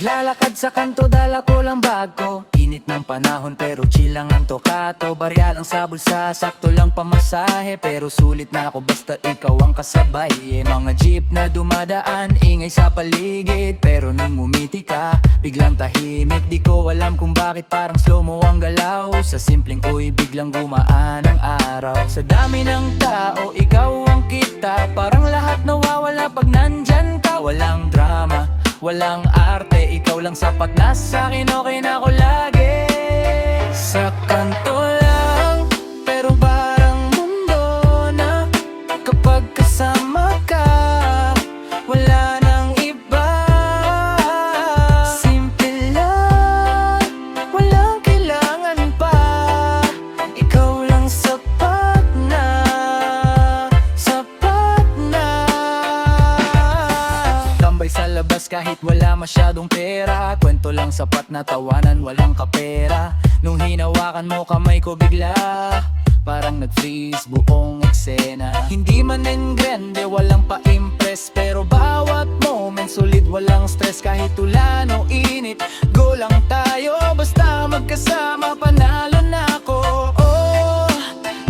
Naglalakad sa kanto, dala ko lang bag ko. Init ng panahon pero chill lang ang tokato. Barya lang sa bulsa, sakto lang pamasahe. Pero sulit na ako basta ikaw ang kasabay. Mga jeep na dumadaan, ingay sa paligid. Pero nung umiti ka, biglang tahimik. Di ko alam kung bakit parang slow mo ang galaw. Sa simpleng uy, biglang gumaan ang araw. Sa dami ng tao, ikaw ang kita. Parang lahat nawawala pag nandyan ka. Walang drama, walang arte, ikaw lang sapat na sa'kin, okay na ako lagi. Sa kanto lang, pero parang mundo na. Kapag kasama ka, wala nang iba. Simple lang, walang kailangan pa. Ikaw lang sapat na, sapat na. Tambay sa labas kahit wala masyadong pera. Kwento lang sapat na tawanan, walang kapera. Nung hinawakan mo kamay ko bigla, parang nag-freeze buong eksena. Hindi man engrande, walang pa-impress, pero bawat moment solid, walang stress. Kahit ulan o init, go lang tayo. Basta magkasama, panalo na ako. Oh,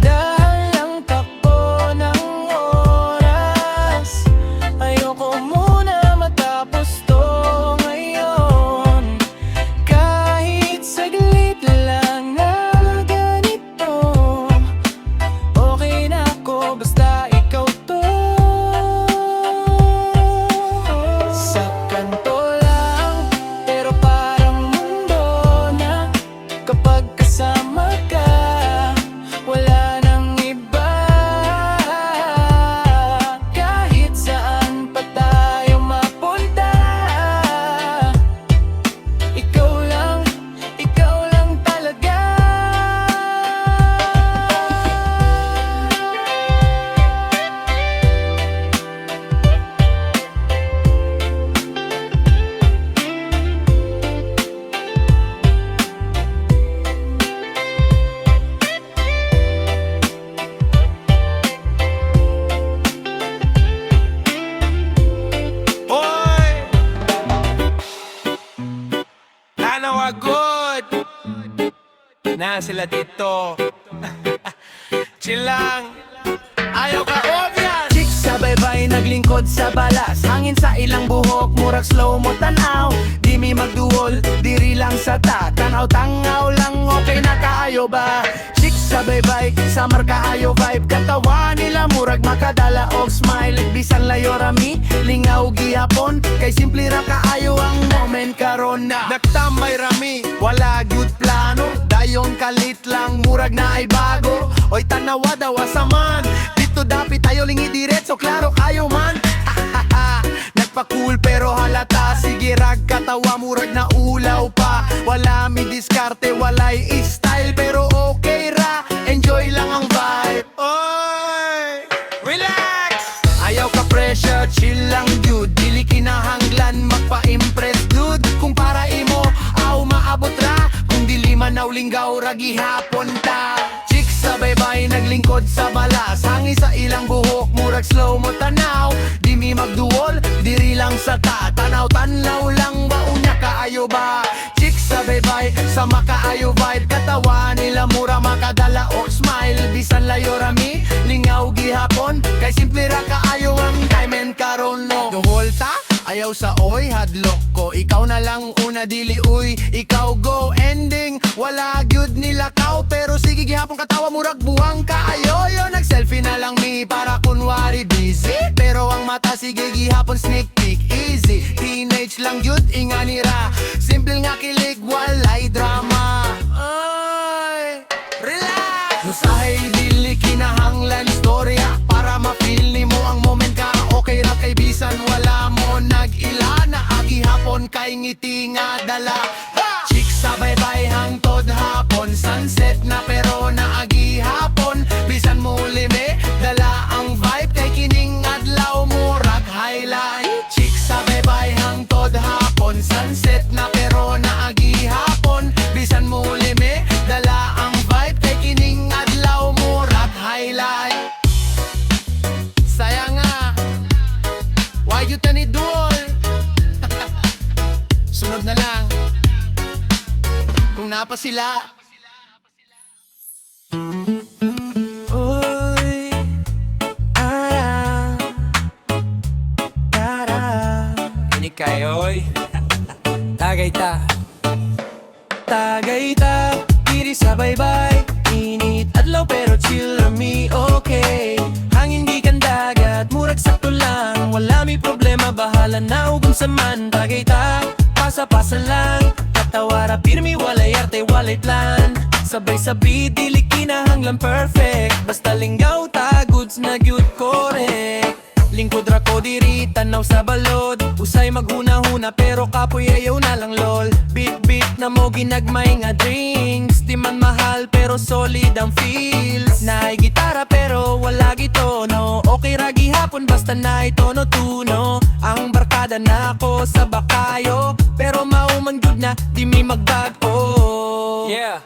dahil lang takbo ng oras. Ayoko muna matapos to ngayon. Kahit saglit lang na ganito, okay na ako basta ikaw to. Sa kanto lang, pero parang mundo na. Kapag kasama ka, wala nang iba. Kahit saan pa tayo mapunta, ikaw lang talaga. Oy! Nanawagod! Na sila dito. Chill lang. Ayaw ka obvious. Chicks sabay-bay naglingkod sa balas. Hangin sa ilang buhok, murag slow mo tanaw. Di mi magduol, diri lang sa ta. Tanaw-tangaw lang, okay na kaayo ba? Chicks sabay-bay, summer kaayo vibe. Katawa nila murag makadala og smile. Bisan layo rami, lingaw gihapon. Kay simple ra kaayo ang moment karon na. Nagtambay rami, wala good plano. Dayon kalit lang, murag na ay bago. Oy tanawa daw asaman. Dito dapat tayo lingi diretso, klaro kayo man. Nagpa-cool pero halata. Sige rag katawa, murag na ulaw pa. Wala mi diskarte, walay style. Pero okay ra, enjoy lang ang vibe. Oy, relax. Ayaw ka pressure, chill lang dude. Dili kinahanglan magpa-impress dude. Kung para imo, aw maabot ra. Kung dili manaw linggaw ra gihapon ta. Chicks sabay-bay naglingkod sa balas. Hangi sa ilang buhok, murag slow mo tanaw. Di mi magduol, diri lang sa ta. Tanaw-tanaw lang, baunya kaayo ba? Chicks sabay-bay, sama kaayo vibe. Katawa nila mura makadala o smile. Bisan layo rami, lingaw gihapon. Kay simple ra kaayo ang time and karon no. Duholta, ayaw sa oy, hadlok ko. Ikaw na lang una dili uy. Ikaw go ending, wala gyud nila kaw. Pero sige gihapon katawa, murag buwang kaayo. Nag-selfie na lang mi para kunwari busy. Pero ang mata sige gihapon sneak peek easy. Teenage lang gyud inganira. Simple nga kilig, walay drama. Ay, relax. Usahay dili kinahanglan istorya. Para ma-feel nimo ang moment ka. Okay ra kay bisan wala mo nag-ila. Na agi hapon kay ngiti nga dala. Chicks sabay-bay hangtod hapon. Sunset na pero naagi hapon. Bisan mo lime, dala ang vibe. Kay kining adlaw murag highlight. Chicks sabay-bay hangtod hapon. Sunset na pero naagi hapon. Bisan mo lime, dala ang vibe. Kay kining adlaw murag highlight. Sayang nga, why you tanidol? Sunod na sila. Uy, ara, ara. Ini kayo'y Tagayta, Tagayta, diri sa baybay. Init adlaw pero chill rami okay. Hangin di kan dagat, murag sakto lang. Wala mi problema, bahala na ug unsa man. Tagayta, pasa-pasa lang. Katawara pirmi, walay arte, walay plan. Sabay-sabay, dili kinahanglan perfect. Basta linggaw ta, goods na gyud correct. Lingkod ra ko diri, tanaw sa balod. Usay maghuna-huna pero kapoy ayaw na lang lol. Beat na mo ginagmay nga drinks. Di man mahal pero solid ang feels. Naay gitara pero wala gitono. Okay ra gihapon basta naay tono-tuno. Ang barkada na ako sa bakayo, pero maumang jud na di mi magbago. Yeah.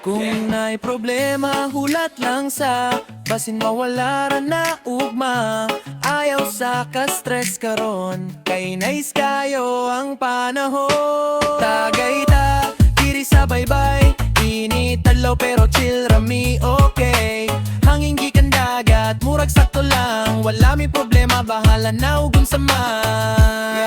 Kung na'y problema, hulat lang sa basin mawala ra na ugma. Ayaw sa ka-stress karon, kay nice kayo ang panahon. Tagayta, diri sa baybay. Init adlaw pero chill rami okay. Hangin gikan dagat, murag sakto lang. Wala mi problema, bahala na ug unsa man.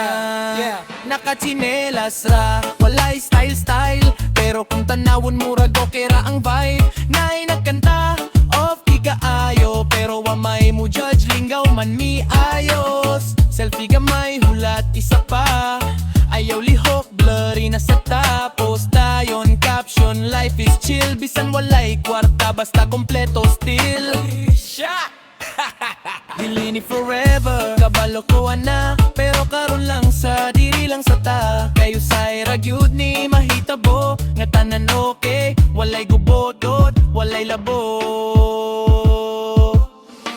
Yeah. Nakachinelas ra, walay style. Pero kung tanawon murag okay ra ang vibe. Naay nagkanta, off di kaayo. Pero wa may mo judge, linggaw man mi ayos. Selfie gamay, hulat isa pa. Ayaw lihok, blurry na sa tapos. Dayon caption, life is chill. Bisan walay kwarta, basta kompleto still. Shot! Dili ni forever, kabalo ko na. Pero karon lang sa diri lang sa ta. Kayo say ragyud ni mahitabo. Nga tanan okay, walay gubodot, walay labo.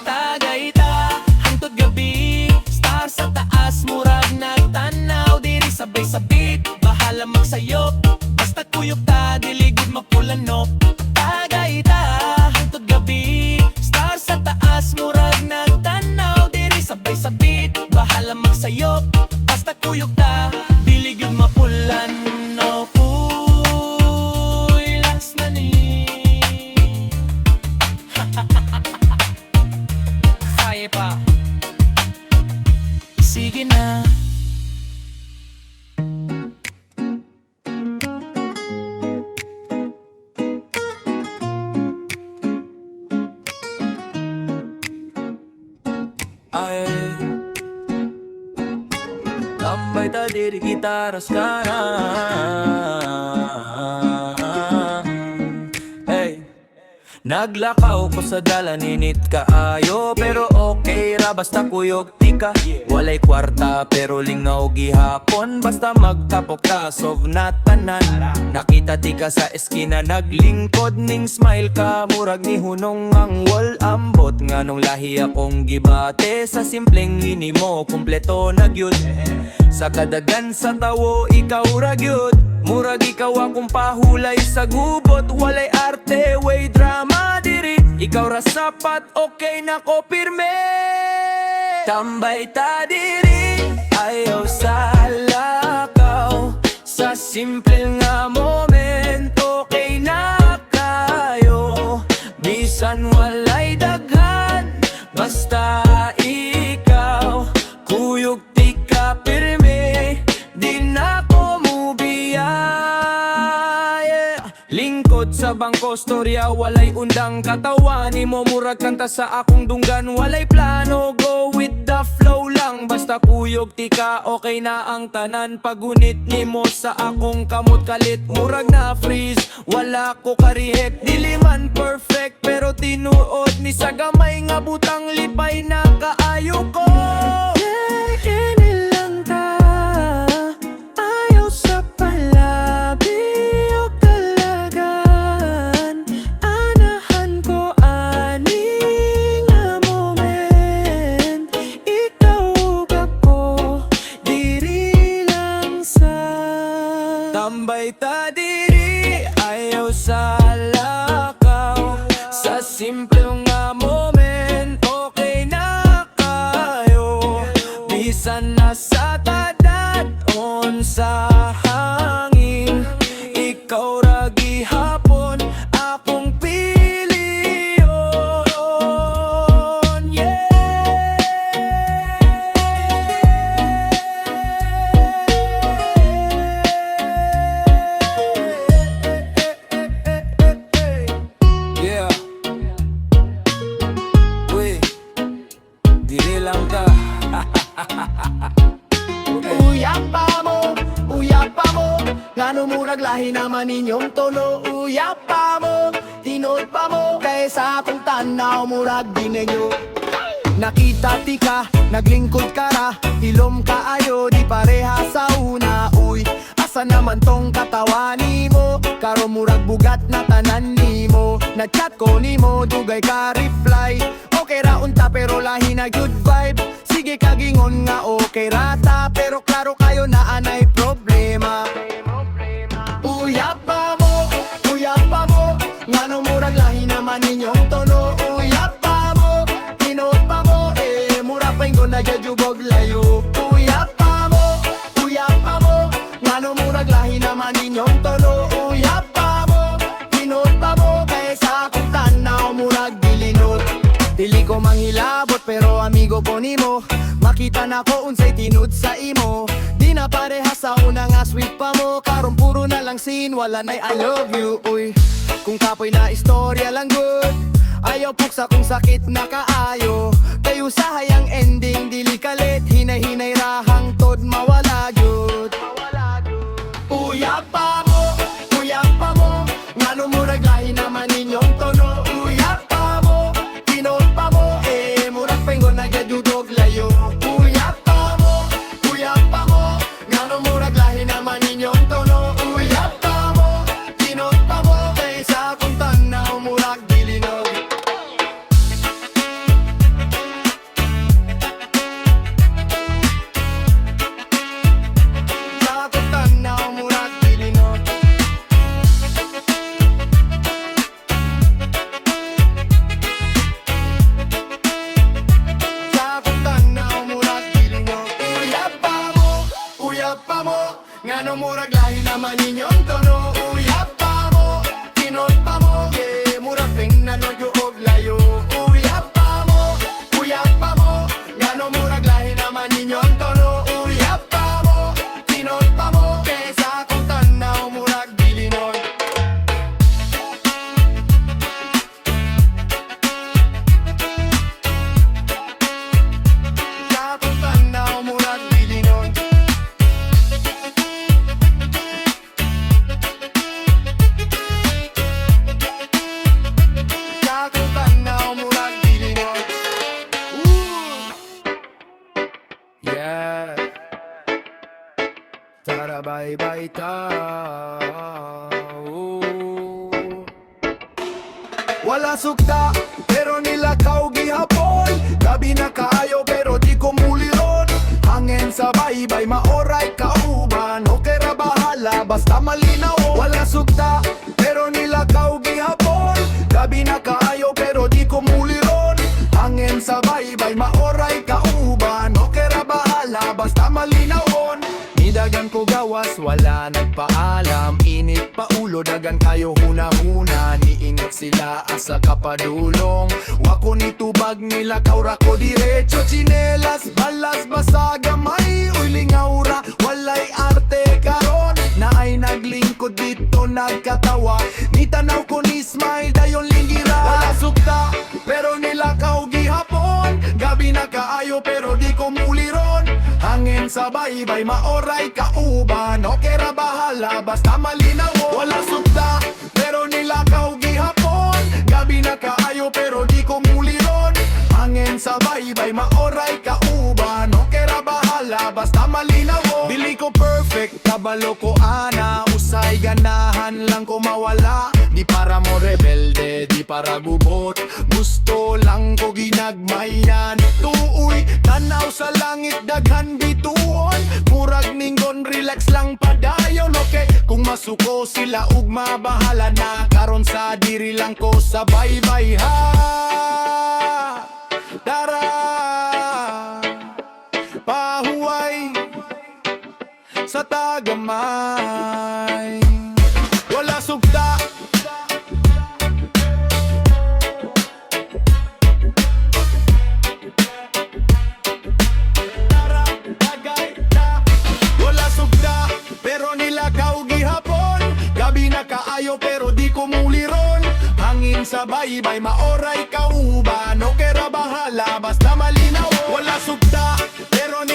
Tagayta, hangtod gabi. Star sa taas, murag nagtanaw. Diri sabay sa beat, bahala magsayop. Basta kuyog ta, dili gud mapulanop. Tagayta, hangtod gabi. Star sa taas, murag nagtanaw. Diri sabay sa beat, bahala magsayop. Basta kuyog ta, dili gud mapulan. No, uy, last na ni. Kaya pa. Sige na. Ay, tambay ta diri gitaras ka na. Hey, naglakaw ko sa dala, ninit kaayo. Pero okay ra basta kuyog tika. Walay kwarta pero lingaw gihapon. Basta magtapok ka, sov na tanan. Nakita tika sa eskina, naglingkod ning smile ka. Murag ni hunong ang wall, ambot nga nung lahi akong gibate. Sa simpleng hini mo, kumpleto na gyud. Sa kadagan sa tawo, ikaw ra gyud. Murag ikaw akong pahulay sa gubot. Walay arte, way drama diri. Ikaw ra sapat, okay na ko pirme. Tambay ta diri, ayaw sa lakaw. Sa simple nga moment, okay na kayo. Bisan walay daghan, basta ikaw. Kuyog tika pirme, di na ko mubiyay. Lingkod sa bangko storya, walay undang katawan. Imo murag kanta sa akong dunggan, walay plano. Go with the flow lang, basta kuyog tika, okay na ang tanan. Pagunit nimo sa akong kamot kalit, murag na freeze, wala ko karihek. Dili man perfect pero tinuod ni sa gamay nga butang lipay na kaayo ko. Lang ta, ayaw sa palabi o talagan. Anahan ko aning nga moment. Ikaw ug ako, diri lang sa tambay ta diri, ayaw sa lakaw. Sa simple nga moment, okay na kayo. Bisan na sa tadat, on sa hangin, ikaw ra gihapon. Uyapa mo ngano murag lahi naman inyong tono. Uyapa mo, tinod pa mo, kay sa akong tanaw murag di ninyo. Nakita ti ka, naglingkod ka ra, hilom ka ayo, di pareha sa una. Uy, asa naman tong katawan nimo, karo murag bugat na tanan nimo. Nagchat ko nimo, dugay ka reply, okay ra unta pero lahi na good vibe. Sige kagingon nga okay rata, pero klaro kayo na anay problema. Uyapa mo, ngano murag lahi naman inyong tono. Uyapa mo, tinod pa mo, mura pa ingon na jajubog layo. Uyapa mo, ngano murag lahi naman inyong tono. Uyapa mo, tinod pa mo, kaya sa akong tanaw murag dilinod. Dili ko manghilabot pero amigo ko nimo, makita na ko unsay tinud sa imo. Di na pareha sa una nga sweet pa mo, karon puro na lang scene, wala na'y I love you. Uy, kung kapoy na istorya lang good, ayaw puksa kung sakit na kaayo. Kayo sa hayang ending, dili kalit, hinay-hinay rahang tod mawala gyud. Uyapa mo, ngano murag lahi naman inyong tono. Uyapa mo, tinod pa mo, murag pengon na gadudog layo. Uyapa mo, ngano murag lahi naman inyong tono. Uyapa mo, tinod pa mo, kay sa akong tanaw murag dilinog. Sa akong tanaw murag dilinog. Sa akong tanaw murag dilinog. Uyapa mo, ngano murag lahi naman inyong tono. Uyapa mo, tinod pa mo, murag tingnan o og layo. Uyapa mo, ngano murag lahi naman inyong tono. Uyapa mo, tinod pa mo, kay sa akong tanaw murag dilinog. Sa akong tanaw murag dilinog. Sa akong tanaw murag dilinog. Yeah. Tara bye-bye ta. Wala sukta, pero nilakaw gihapon. Gabi na kaayo, pero di ko muliron. Hangin sa baybay, maoray kauban. Okay ra bahala, basta malinaw. Wala sukta, pero nilakaw gihapon. Gabi na kaayo, pero di ko muliron. Hangin sa baybay, maoray kauban. Okay ra bahala, basta malinawon. Nidagan ko gawas, wala nagpaalam. Init pa ulo, dagan kayo huna-huna. Niingat sila asa kapadulong. Wako nitubag nila kaura ko diretso. Chinelas, balas, basaga, may ulingaura. Walay arte karon, na ay naglingkod dito nagkatawa. Nitanaw ko ni smile, dayon lingira. Wala sukta, pero nilakaw gihapon. Gabi na kaayo, pero di ko muliron. Hangin sa baybay, maoray kauban. Okay ra bahala, basta malinaw. Wala sukta, pero nilakaw gihapon. Gabi na kaayo, pero di ko muliron. Hangin sa baybay, maoray kauban. Okay ra bahala, basta malinaw. Dili ko perfect, kabalo ko ana. Usay ganahan lang ko mawala. Di para mo rebelde, di para gubot. Gusto lang ko ginagmayan. Tuoy, tanaw sa langit, daghan bituon. Murag ningon, relax lang padayon. Okay, kung masuko sila ugma, bahala na. Karon sa diri lang ko sa baybay ha. Tara, pahuway sa tagamay. Wala sugta, tara, tagay ta. Wala sugta, pero nilakaw gihapon. Gabi na kaayo, pero di ko muliron. Hangin sa baybay, maoray kauban. Okay ra bahala, basta malinaw. Wala sugta, pero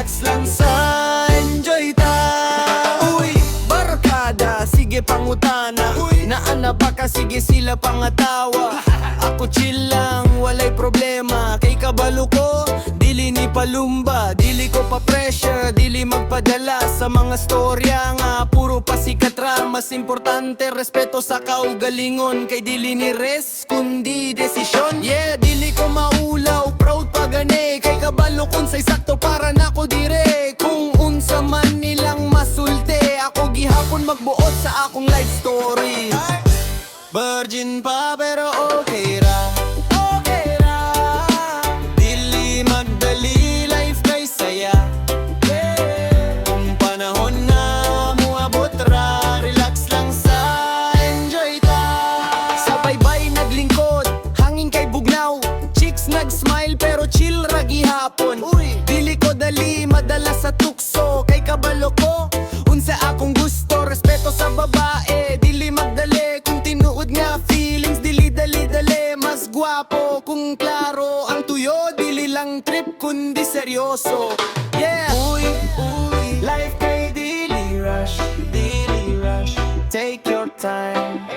relax lang sa enjoy ta. Uy, barkada, sige pangutana. Naana pa ka, sige sila pangatawa. Ako chill lang, walay problema. Kay kabalo ko, dili ni palumba. Dili ko pa pressure, dili magpadala sa mga storya nga puro pasikat ra. Mas importante, respeto sa kaugalingon. Kay dili ni res, kundi desisyon. Yeah, dili ko maulaw, proud pa gani. Kay kabalo kun say sakto para nako dire. Kung unsa man nilang masulte, ako gihapon magbuot sa akong life story. Virgin pa pero okay ra, okay ra. Dili magdali, life kay saya. Kung panahon na muabot ra, relax lang sa enjoy ta. Sabay-bay naglingkod, hangin kay bugnaw. Chicks nag-smile pero chill ra gihapon. Dili ko dali, madala sa tukso. Kay kabalo ko, unsa akong gusto. Respeto sa babae, dili magdali. Kung tinuod nga feelings, dili dali-dali. Mas gwapo kung klaro ang tuyo. Dili lang trip kundi seryoso. Yeah, uy, life kay dili rush, dili rush. Take your time,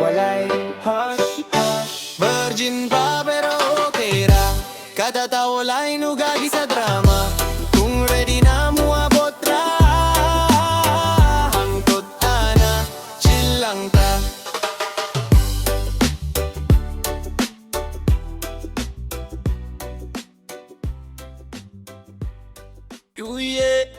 walay hush, hush. Virgin pa pero okay ra. Kada tao lain ugagi sa drama. Kung ready na muabot ra, hangtod ana, chill lang ta. Yeah.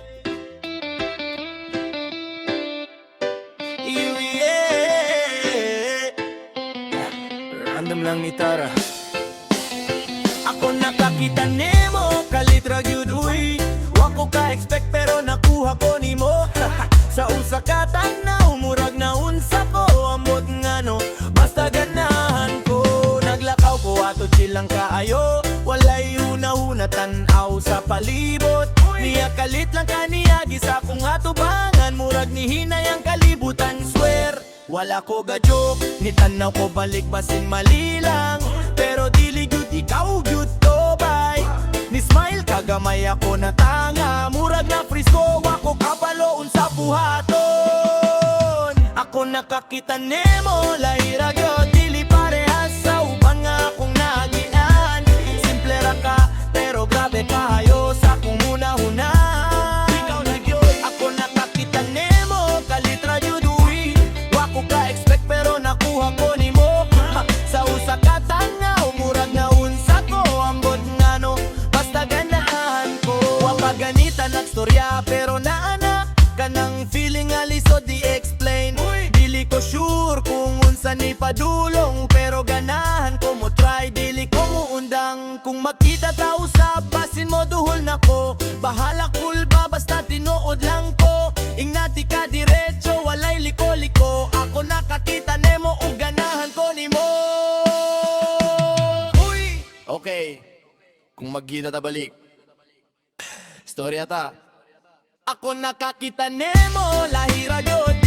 Random lang ni Tara. Ako nakakita nemo, kalitra gyud uy. Wako ka expect pero nakuha ko nimo. Sa usa ka tanaw, murag na unsa ko. Amot ngano, basta ganahan ko. Naglakaw ko ato chill lang kaayo. Walay una-una tanaw sa palibot. Niya kalit lang kaniya, gisa kong atubangan. Murag ni hinay ang kalibutan, swear. Wala ko ga-joke, nitanaw ko balik basin mali lang. Pero dili gyud ikaw gyud to bay. Ni smile kagamay ako na tanga. Murag na frisko, wako kabalo unsa buhaton. Ako nakakita nemo, lahira gyud dili parehas sa uban nga akong nagian. Simple ra ka, pero grabe kahayo sa akong una-una. Ikaw na gyud, ako nakakita nemo, kalitra gyud uy. Wako ka expect pero nakuha ko nimo. Sa usa ka tanaw, murag na unsa ko. Ambot ngano, basta ganahan ko. Wapaganita nagstorya pero naana kanang feeling alisod di explain. Dili ko sure kung unsa ni padulong, pero ganahan ko mo try. Dili ko mo undang kung makita ta usab, basin mo duhol nako. Bahala cool ba basta tinuod lang ko. Ingati ka diretso, walay liko-liko. Ako nakakita nemo ug ganahan ko nimo. Uy, okay, kung magkita ta balik, storya ta. Ako nakakita nemo, lahira gyud